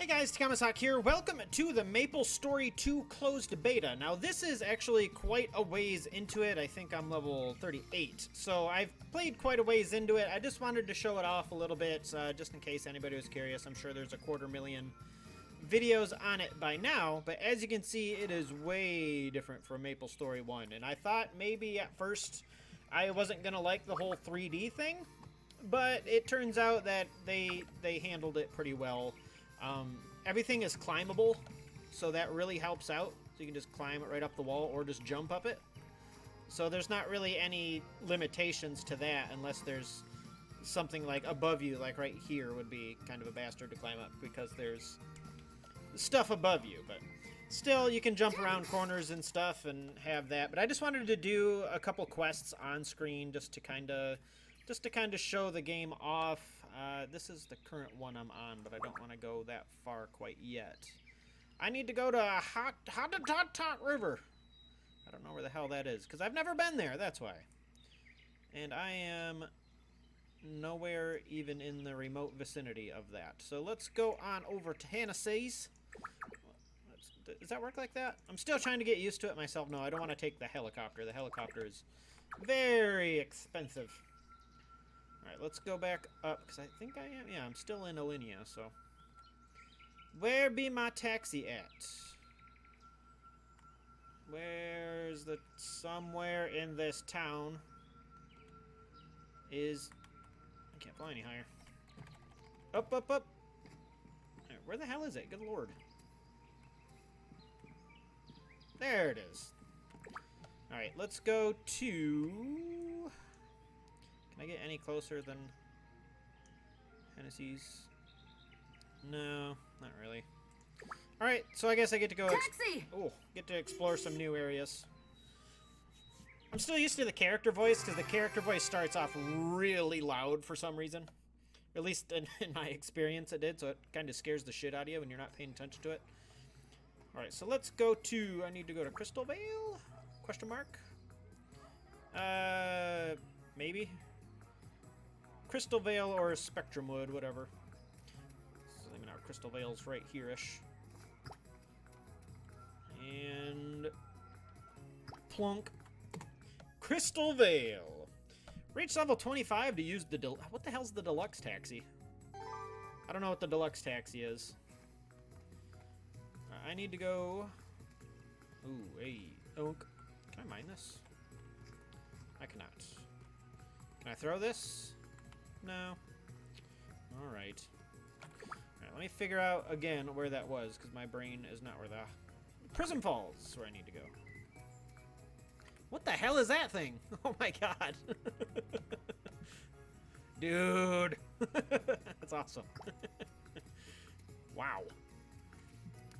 Hey guys, Takamasak here. Welcome to the Maplestory 2 closed beta. Now this is actually quite a ways into it. I think I'm level 38. So I've played quite a ways into it. I just wanted to show it off a little bit, just in case anybody was curious. I'm sure there's a 250,000 videos on it by now. But as you can see, it is way different from Maplestory 1. And I thought maybe at first I wasn't going to like the whole 3D thing. But it turns out that they handled it pretty well. Everything is climbable, so that really helps out. So you can just climb it right up the wall or just jump up it. So there's not really any limitations to that unless there's something like above you, like right here would be kind of a bastard to climb up because there's stuff above you. But still, you can jump around corners and stuff and have that. But I just wanted to do a couple quests on screen just to kind of show the game off. This is the current one I'm on, but I don't want to go that far quite yet. I need to go to Hot River. I don't know where the hell that is, because I've never been there, that's why. And I am nowhere even in the remote vicinity of that. So let's go on over to Hannessee's. Does that work like that? I'm still trying to get used to it myself. No, I don't want to take the helicopter. The helicopter is very expensive. Alright, let's go back up, because I think I am. Yeah, I'm still in Alinea, so. Where be my taxi at? Where's the... Somewhere in this town is... I can't fly any higher. Up, up, up! Right, where the hell is it? Good lord. There it is. Alright, let's go to... Can I get any closer than Hennessy's? No, not really. Alright, so I guess I get to go... get to explore some new areas. I'm still used to the character voice, because the character voice starts off really loud for some reason. At least in my experience it did, so it kind of scares the shit out of you when you're not paying attention to it. Alright, so let's go to... I need to go to Crystal Vale? Question mark? Maybe? Crystal Vale or Spectrum Wood, whatever. So, I mean, our Crystal Vale's right here-ish. And... plunk. Crystal Vale! Reach level 25 to use the... What the hell's the deluxe taxi? I don't know what the deluxe taxi is. I need to go... Ooh, hey. Oak. Can I mine this? I cannot. Can I throw this? No. Alright. Alright, let me figure out again where that was, because my brain is not where the... Prism Falls is where I need to go. What the hell is that thing? Oh my god. Dude. That's awesome. Wow.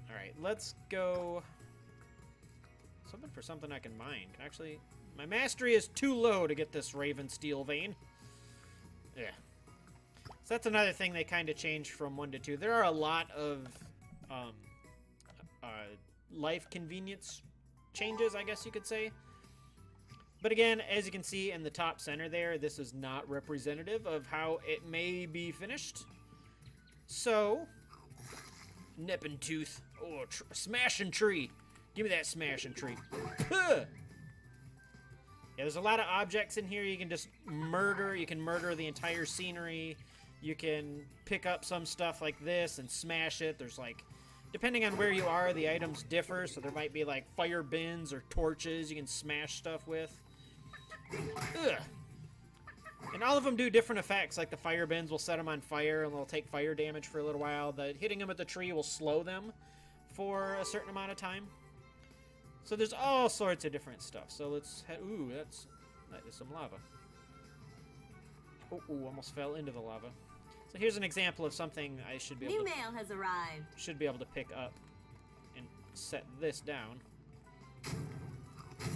Alright, let's go... Something for something I can mine. Can actually... My mastery is too low to get this Raven Steel Vein. Yeah. So that's another thing they kind of changed from 1 to 2. There are a lot of life convenience changes, I guess you could say. But again, as you can see in the top center there, this is not representative of how it may be finished. So, nipping tooth. Oh, smashing tree. Give me that smashing tree. Huh! Yeah, there's a lot of objects in here you can just murder. You can murder the entire scenery. You can pick up some stuff like this and smash it. There's like, depending on where you are, the items differ. So there might be like fire bins or torches you can smash stuff with. Ugh. And all of them do different effects. Like the fire bins will set them on fire and they'll take fire damage for a little while. Hitting them with the tree will slow them for a certain amount of time. So there's all sorts of different stuff. So let's head... Ooh, that is some lava. Oh, almost fell into the lava. So here's an example of something I should be able to... New mail has arrived. Should be able to pick up and set this down.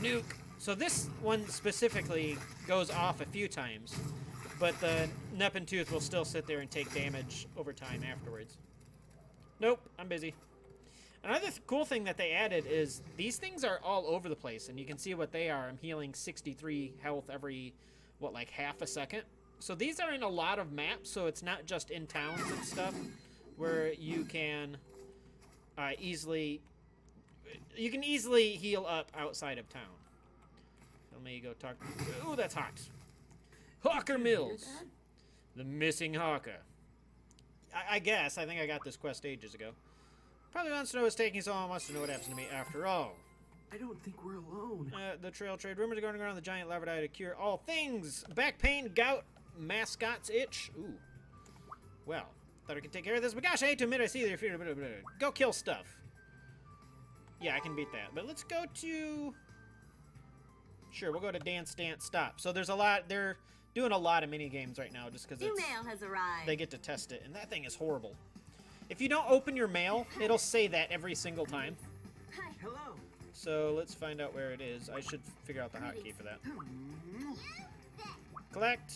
Nuke! So this one specifically goes off a few times, but the Nepentooth will still sit there and take damage over time afterwards. Nope, I'm busy. Another cool thing that they added is these things are all over the place, and you can see what they are. I'm healing 63 health every, what, like half a second? So these are in a lot of maps, so it's not just in towns and stuff, where you can easily heal up outside of town. Let me go talk. Ooh, that's hot. Hawker Mills. The missing hawker. I guess. I think I got this quest ages ago. Probably wants to know what's taking so long. Wants to know what happens to me after all. I don't think we're alone. The trail trade. Rumors are going around the giant lava dye to cure all things. Back pain, gout, mascot's itch. Ooh. Well, thought I could take care of this, but gosh, I hate to admit I see your fear. Go kill stuff. Yeah, I can beat that. But let's go to... Sure, we'll go to Dance, Dance, Stop. So there's a lot... They're doing a lot of mini games right now just because New mail has arrived. They get to test it, and that thing is horrible. If you don't open your mail, it'll say that every single time. Hi. Hello. So let's find out where it is. I should figure out the hotkey for that. Collect.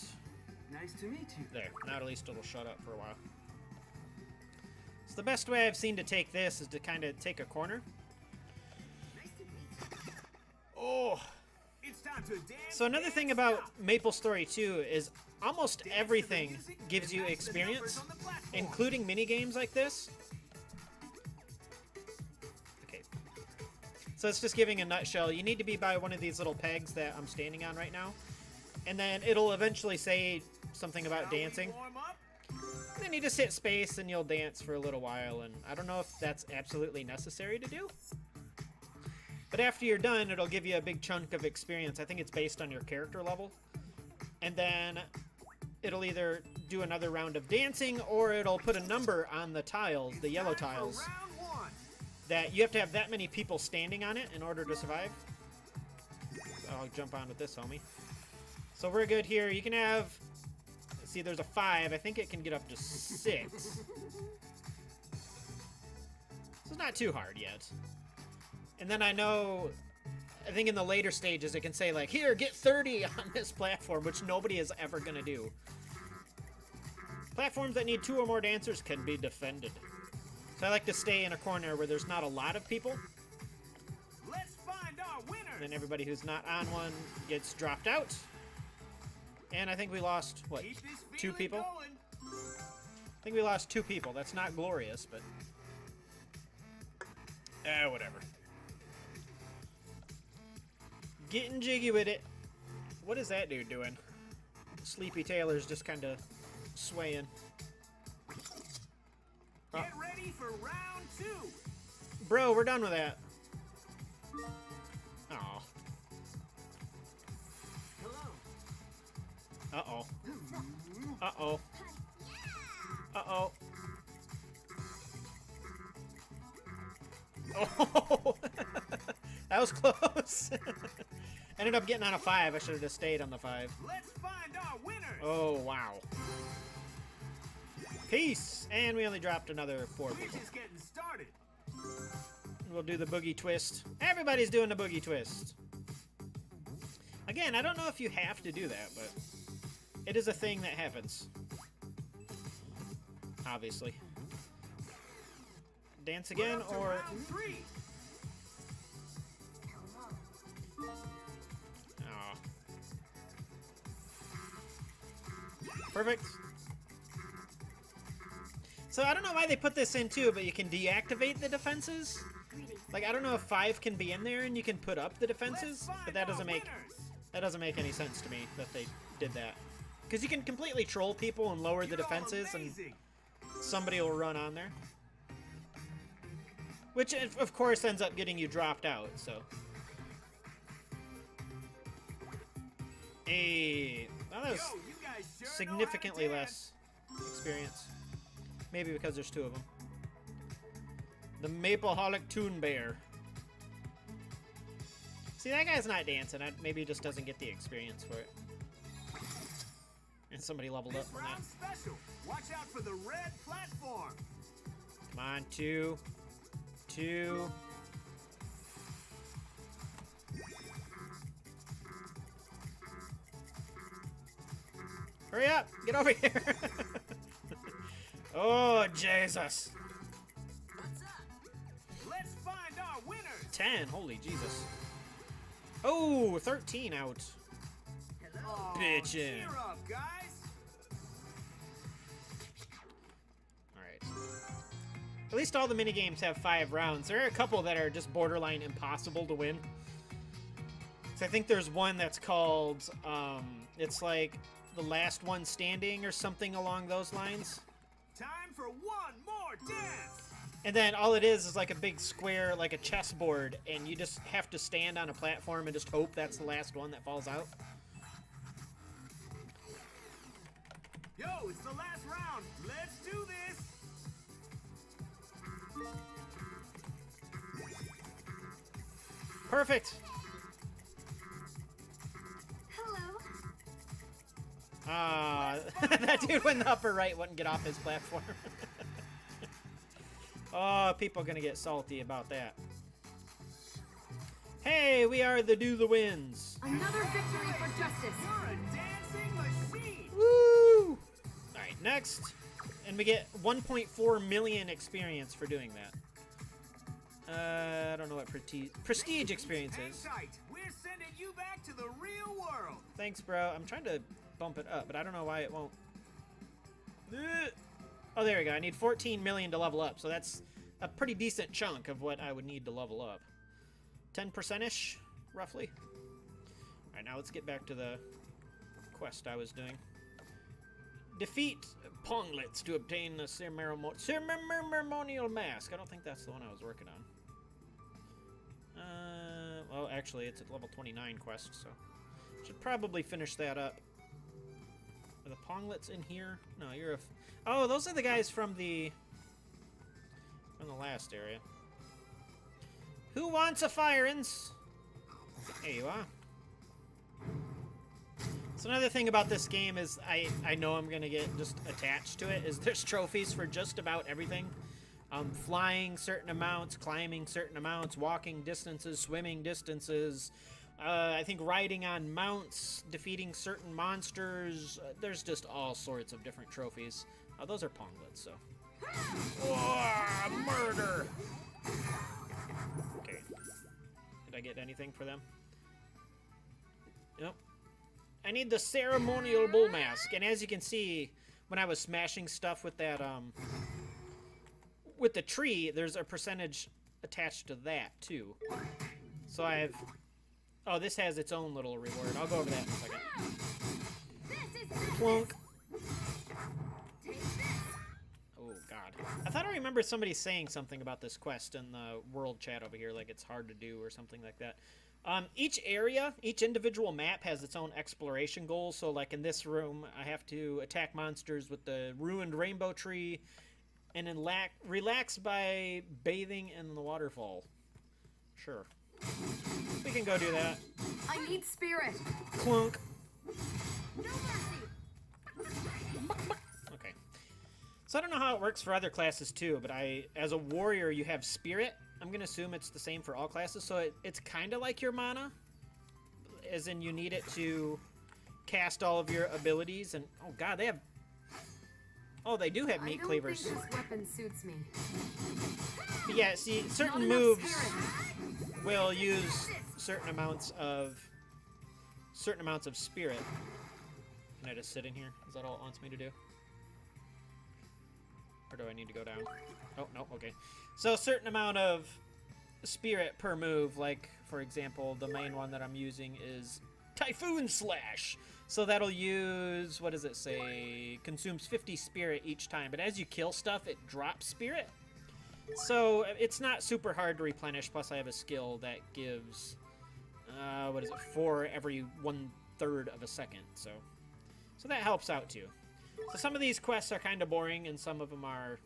Nice to meet you. There. Now at least it'll shut up for a while. So the best way I've seen to take this is to kind of take a corner. Oh. It's time to dance. So another thing about Maplestory 2 is almost everything gives you experience, including mini games like this. Okay. So it's just giving a nutshell. You need to be by one of these little pegs that I'm standing on right now. And then it'll eventually say something about dancing. Then you just hit space and you'll dance for a little while. And I don't know if that's absolutely necessary to do. But after you're done, it'll give you a big chunk of experience. I think it's based on your character level. And then it'll either do another round of dancing or it'll put a number on the tiles, the yellow tiles, that you have to have that many people standing on it in order to survive. I'll jump on with this, homie. So we're good here. You can have... See, there's a 5. I think it can get up to 6. So it's not too hard yet. And then I think in the later stages it can say like, here, get 30 on this platform, which nobody is ever going to do. Platforms that need 2 or more dancers can be defended. So I like to stay in a corner where there's not a lot of people. Let's find our winner. Then everybody who's not on one gets dropped out. And I think we lost, what, 2 people? I think we lost 2 people. That's not glorious, but... whatever. Getting jiggy with it. What is that dude doing? Sleepy Taylor's just kind of swaying. Get ready for round 2. Bro, we're done with that. Aw. Uh-oh. Uh-oh. Uh-oh. Oh! That was close. Ended up getting on a 5. I should have just stayed on the 5. Let's find our winners. Oh, wow. Peace! And we only dropped another 4 people. We're just getting started. We'll do the boogie twist. Everybody's doing the boogie twist. Again, I don't know if you have to do that, but it is a thing that happens. Obviously. Dance again, or... Round 3. Aw. Perfect. So I don't know why they put this in too, but you can deactivate the defenses. Like I don't know if 5 can be in there and you can put up the defenses, but that doesn't make any sense to me that they did that. Because you can completely troll people and lower the defenses, and somebody will run on there. Which, of course, ends up getting you dropped out, so. Hey, well, that was significantly less experience. Maybe because there's 2 of them. The Mapleholic Toon Bear. See, that guy's not dancing. Maybe he just doesn't get the experience for it. And somebody leveled up from that. Special. Watch out for the red platform. Come on, 2. 2. Hurry up! Get over here! Oh, Jesus. Let's find our winners. 10. Holy Jesus. Oh, 13 out. Oh, Bitchin'. cheer up, guys. Alright. At least all the minigames have 5 rounds. There are a couple that are just borderline impossible to win. So I think there's one that's called, it's like the last one standing or something along those lines. Time for one more dance. And then all it is like a big square, like a chessboard, and you just have to stand on a platform and just hope that's the last one that falls out. Yo, it's the last round. Let's do this. Perfect. Hello. That dude in the upper right wouldn't get off his platform. Oh, people are gonna get salty about that. Hey, we are the Do the Wins. Another victory for justice. You're a dancing machine. Woo! Alright, next. And we get 1.4 million experience for doing that. I don't know what prestige experience Hang is. tight. We're sending you back to the real world. Thanks, bro. I'm trying to bump it up, but I don't know why it won't. Oh, there we go. I need 14 million to level up, so that's a pretty decent chunk of what I would need to level up. 10%-ish, roughly. Alright, now let's get back to the quest I was doing. Defeat Ponglets to obtain the ceremonial mask. I don't think that's the one I was working on. Well, actually, it's a level 29 quest, so should probably finish that up. Are the Ponglets in here? No, you're a... Oh, those are the guys from the last area. Who wants a fire-ins? There you are. So another thing about this game is I know I'm gonna get just attached to it is there's trophies for just about everything. Flying certain amounts, climbing certain amounts, walking distances, swimming distances. I think riding on mounts, defeating certain monsters. There's just all sorts of different trophies. Those are Ponglets, so. Whoa, murder! Okay. Did I get anything for them? Nope. I need the ceremonial bull mask, and as you can see, when I was smashing stuff with that, with the tree, there's a percentage attached to that, too. So I have... Oh, this has its own little reward. I'll go over that in a second. Plunk. Oh, God. I thought I remembered somebody saying something about this quest in the world chat over here, like it's hard to do or something like that. Each area, each individual map has its own exploration goals. So, like in this room, I have to attack monsters with the ruined rainbow tree and then relax by bathing in the waterfall. Sure. We can go do that. I need spirit. Clunk. No mercy. Okay. So I don't know how it works for other classes too, but as a warrior, you have spirit. I'm going to assume it's the same for all classes. So it's kind of like your mana, as in you need it to cast all of your abilities. And oh god, they have... Oh, they do have meat cleavers. I don't think this weapon suits me. But yeah, see, certain Not enough moves spirit. will use certain amounts of spirit. Can I just sit in here? Is that all it wants me to do? Or do I need to go down? Oh, no, okay. So a certain amount of spirit per move, like, for example, the main one that I'm using is Typhoon Slash. So that'll use, what does it say? Consumes 50 spirit each time. But as you kill stuff, it drops spirit. So it's not super hard to replenish. Plus I have a skill that gives, what is it, 4 every 1/3 of a second. So that helps out too. So some of these quests are kind of boring, and some of them are,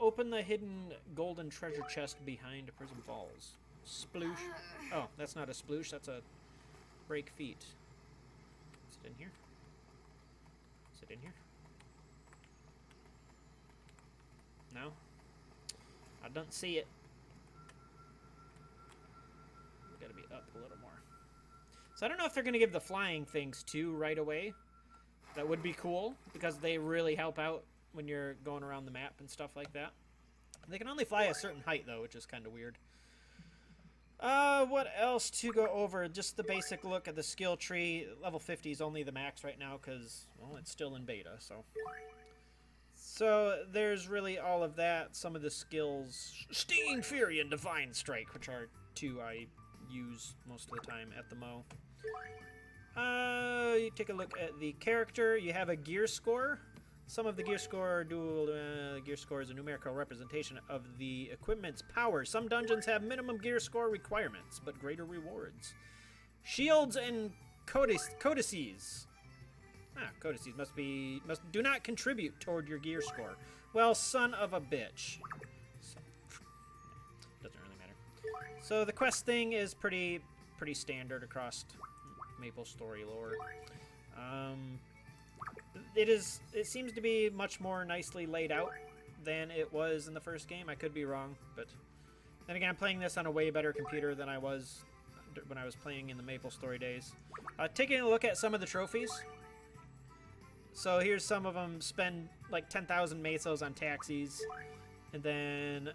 open the hidden golden treasure chest behind prison walls. Sploosh. Oh, that's not a sploosh, that's a break feet. Is it in here? Is it in here? No? I don't see it. Gotta be up a little more. So I don't know if they're gonna give the flying things too right away. That would be cool, because they really help out when you're going around the map and stuff like that. They can only fly a certain height, though, which is kind of weird. What else to go over? Just the basic look at the skill tree. Level 50 is only the max right now, because, well, it's still in beta, so... So there's really all of that. Some of the skills, Stinging Fury and Divine Strike, which are two I use most of the time at the Mo. You take a look at the character. You have a gear score. Some of the gear score gear score is a numerical representation of the equipment's power. Some dungeons have minimum gear score requirements, but greater rewards. Shields and codices. Codices do not contribute toward your gear score. Well, son of a bitch. So, doesn't really matter. So the quest thing is pretty standard across Maplestory lore. It seems to be much more nicely laid out than it was in the first game. I could be wrong, but then again, I'm playing this on a way better computer than I was when I was playing in the Maplestory days. Taking a look at some of the trophies. So here's some of them. Spend like 10,000 mesos on taxis, and then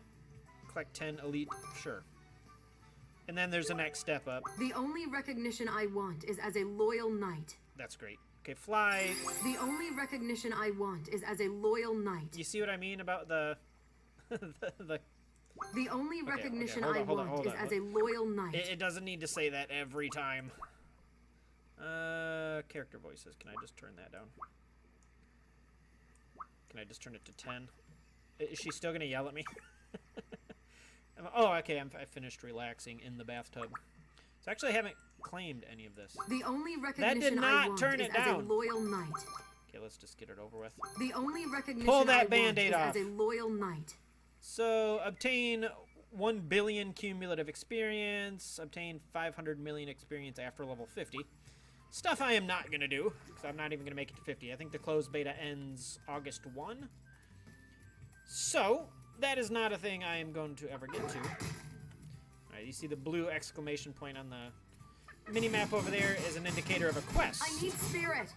collect 10 elite. Sure. And then there's the next step up. The only recognition I want is as a loyal knight. That's great. Okay, fly. The only recognition I want is as a loyal knight. You see what I mean about the The only recognition hold I on, hold on, want hold is on. as a loyal knight. It doesn't need to say that every time. Character voices. Can I just turn that down? Can I just turn it to 10? Is she still gonna yell at me? Oh, okay. I finished relaxing in the bathtub. So actually, I haven't claimed any of this. The only recognition not I want turn is it as down. a loyal knight. Okay, let's just get it over with. The only recognition Pull that I want Band-Aid is off. as a loyal knight. So, obtain 1 billion cumulative experience. Obtain 500 million experience after level 50. Stuff I am not going to do, because I'm not even going to make it to 50. I think the closed beta ends August 1. So, that is not a thing I am going to ever get to. Alright, you see the blue exclamation point on the mini-map over there is an indicator of a quest. I need spirit.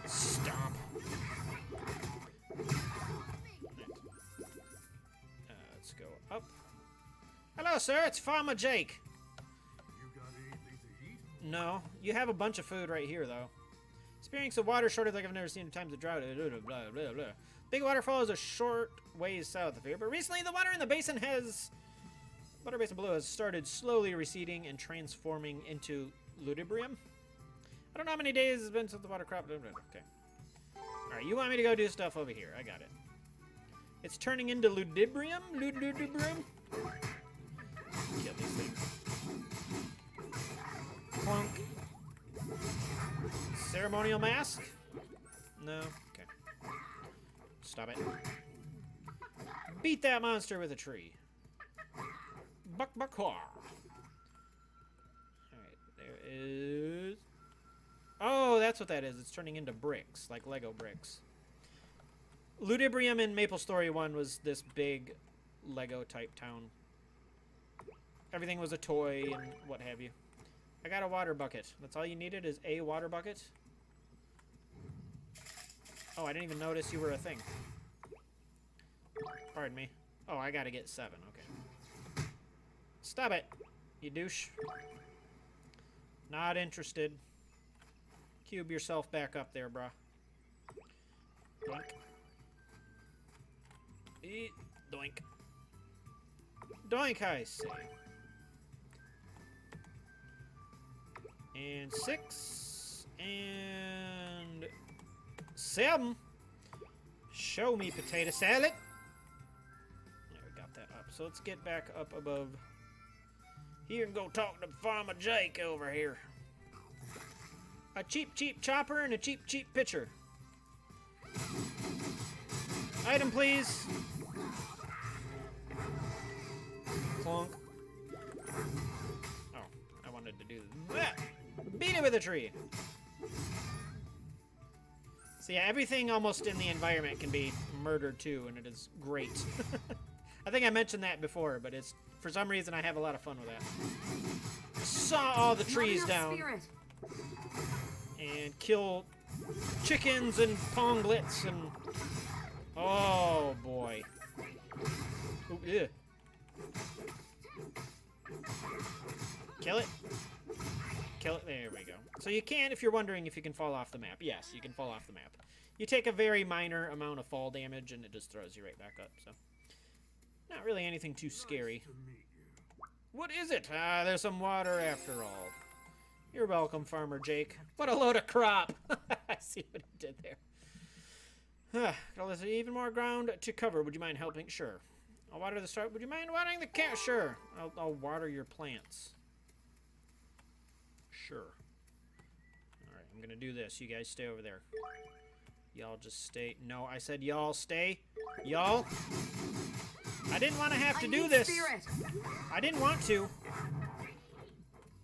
Stop. Let's go up. Hello, sir. It's Farmer Jake. You got anything to eat? No. You have a bunch of food right here, though. Experiencing a water shortage like I've never seen in times of drought. Blah, blah, blah. Big waterfall is a short ways south of here, but recently the water in the basin water basin below has started slowly receding and transforming into ludibrium. I don't know how many days it's been since the water crop. Okay. Alright, you want me to go do stuff over here. I got it. It's turning into ludibrium? Ludibrium? Kill these things. Clunk. Ceremonial mask? No? Okay. Stop it. Beat that monster with a tree. Buck buck haw. Alright, there is... Oh, that's what that is. It's turning into bricks, like Lego bricks. Ludibrium in Maplestory 1 was this big Lego-type town. Everything was a toy and what have you. I got a water bucket. That's all you needed is a water bucket? Oh, I didn't even notice you were a thing. Pardon me. Oh, I gotta get 7. Okay. Stop it, you douche. Not interested. Cube yourself back up there, brah. Doink. Eat. Doink. Doink, I say. And 6. And 7. Show me potato salad. There, we got that up. So let's get back up above here and go talk to Farmer Jake over here. A cheap, cheap chopper and a cheap, cheap pitcher. Item, please. Clunk. Oh, I wanted to do that. Beat it with a tree. So yeah, everything almost in the environment can be murdered too, and it is great. I think I mentioned that before, but it's for some reason I have a lot of fun with that. Saw all the trees down. Spirit. And kill chickens and ponglets and... Oh, boy. Ooh, yeah. Kill it. Kill it. There we go. So you can, if you're wondering if you can fall off the map. Yes, you can fall off the map. You take a very minor amount of fall damage, and it just throws you right back up, so... Not really anything too scary. What is it? Ah, there's some water after all. You're welcome, Farmer Jake. What a load of crop! I see what he did there. There's even more ground to cover. Would you mind helping? Sure. I'll water the start. Would you mind watering the cat? Sure. I'll water your plants. Sure. Alright, I'm gonna do this. You guys stay over there. Y'all just stay. No, I said y'all stay. Y'all. I didn't want to have to do this. Spirit. I didn't want to.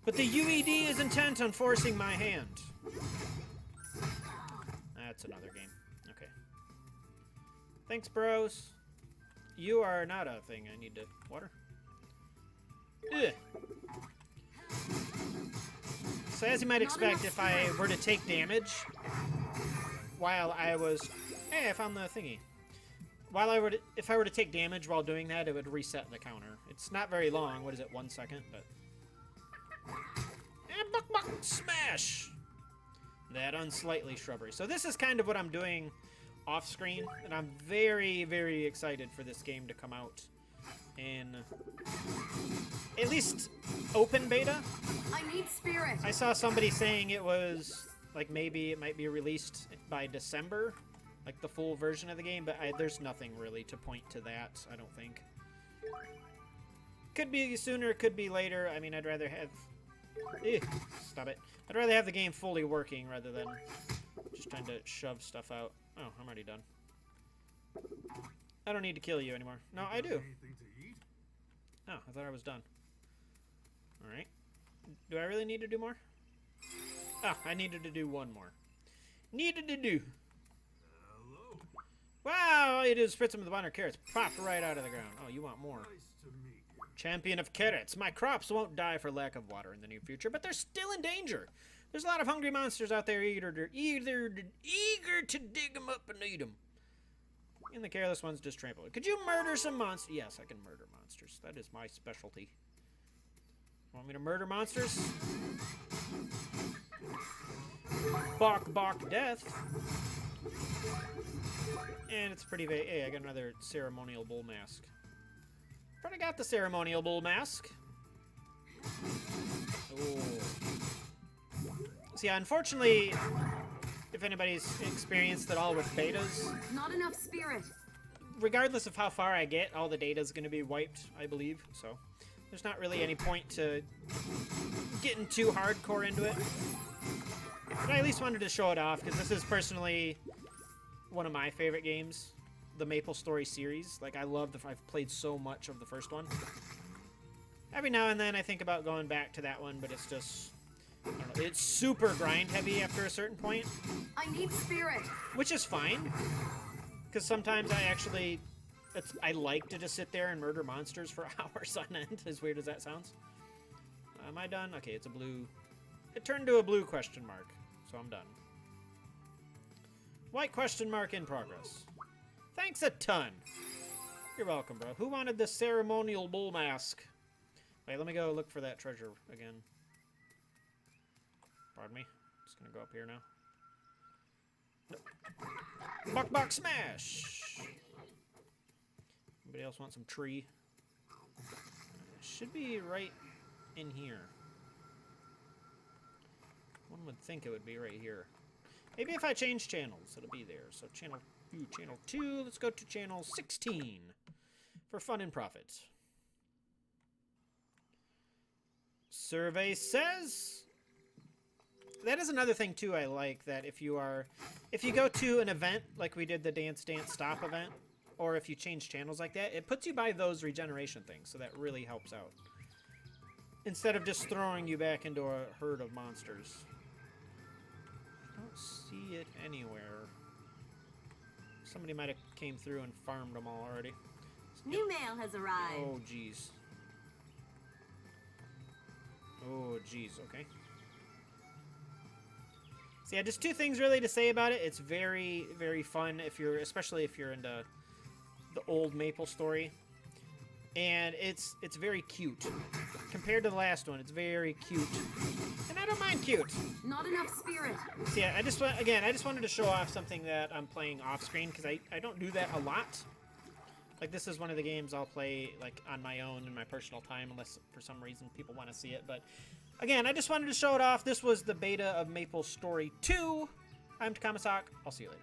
But the UED is intent on forcing my hand. That's another game. Okay. Thanks, bros. You are not a thing I need to water. Ugh. So as you might expect, if I were to take damage while I was... Hey, I found the thingy. If I were to take damage while doing that, it would reset the counter. It's not very long. What is it, 1 second? But... And buck, buck, smash! That unsightly shrubbery. So this is kind of what I'm doing off screen, and I'm very, very excited for this game to come out in at least open beta. I need spirit. I saw somebody saying it was like maybe it might be released by December, like the full version of the game, but there's nothing really to point to that, I don't think. Could be sooner, could be later. I mean, I'd rather have... Stop it. I'd rather have the game fully working rather than just trying to shove stuff out. Oh, I'm already done. I don't need to kill you anymore. No, I do. Oh, I thought I was done. Alright. Do I really need to do more? Oh, I needed to do one more. Needed to do. Hello. Wow, all you do is spritz them with 100 carrots. Popped right out of the ground. Oh, you want more. Nice to meet you. Champion of carrots. My crops won't die for lack of water in the near future, but they're still in danger. There's a lot of hungry monsters out there eager to dig them up and eat them. And the careless ones just trample it. Could you murder some monsters? Yes, I can murder monsters. That is my specialty. Want me to murder monsters? Bok, bok, death. And it's pretty vague. Hey, I got another ceremonial bull mask. Already got the ceremonial bull mask. Oh. See, unfortunately, if anybody's experienced at all with betas, Not enough spirit. regardless of how far I get, all the data is going to be wiped, I believe. So there's not really any point to getting too hardcore into it. But I at least wanted to show it off, because this is personally one of my favorite games, the Maplestory series. Like, I've played so much of the first one. Every now and then I think about going back to that one, but it's just... I don't know, it's super grind heavy after a certain point. I need spirit. Which is fine, because sometimes I like to just sit there and murder monsters for hours on end, as weird as that sounds. Am I done? Okay, it's a blue... It turned to a blue question mark, so I'm done. White question mark in progress. Thanks a ton. You're welcome, bro. Who wanted the ceremonial bull mask? Wait, let me go look for that treasure again. Pardon me. Just gonna go up here now. Buck, buck, smash! Anybody else want some tree? Should be right in here. One would think it would be right here. Maybe if I change channels, it'll be there. So channel 2, let's go to channel 16 for fun and profit. Survey says... That is another thing, too, I like, that if you go to an event, like we did the Dance Dance Stop event, or if you change channels like that, it puts you by those regeneration things, so that really helps out. Instead of just throwing you back into a herd of monsters. I don't see it anywhere. Somebody might have came through and farmed them all already. New mail has arrived. Oh, jeez. Oh, jeez, okay. So yeah, just two things really to say about it. It's very, very fun, especially if you're into the old Maplestory. and it's very cute. Compared to the last one, it's very cute. And I don't mind cute. Not enough spirit. So yeah, I just wanted to show off something that I'm playing off screen, because I don't do that a lot. Like, this is one of the games I'll play like on my own in my personal time, unless for some reason people want to see it. But again, I just wanted to show it off. This was the beta of Maplestory 2. I'm Takamasak. I'll see you later.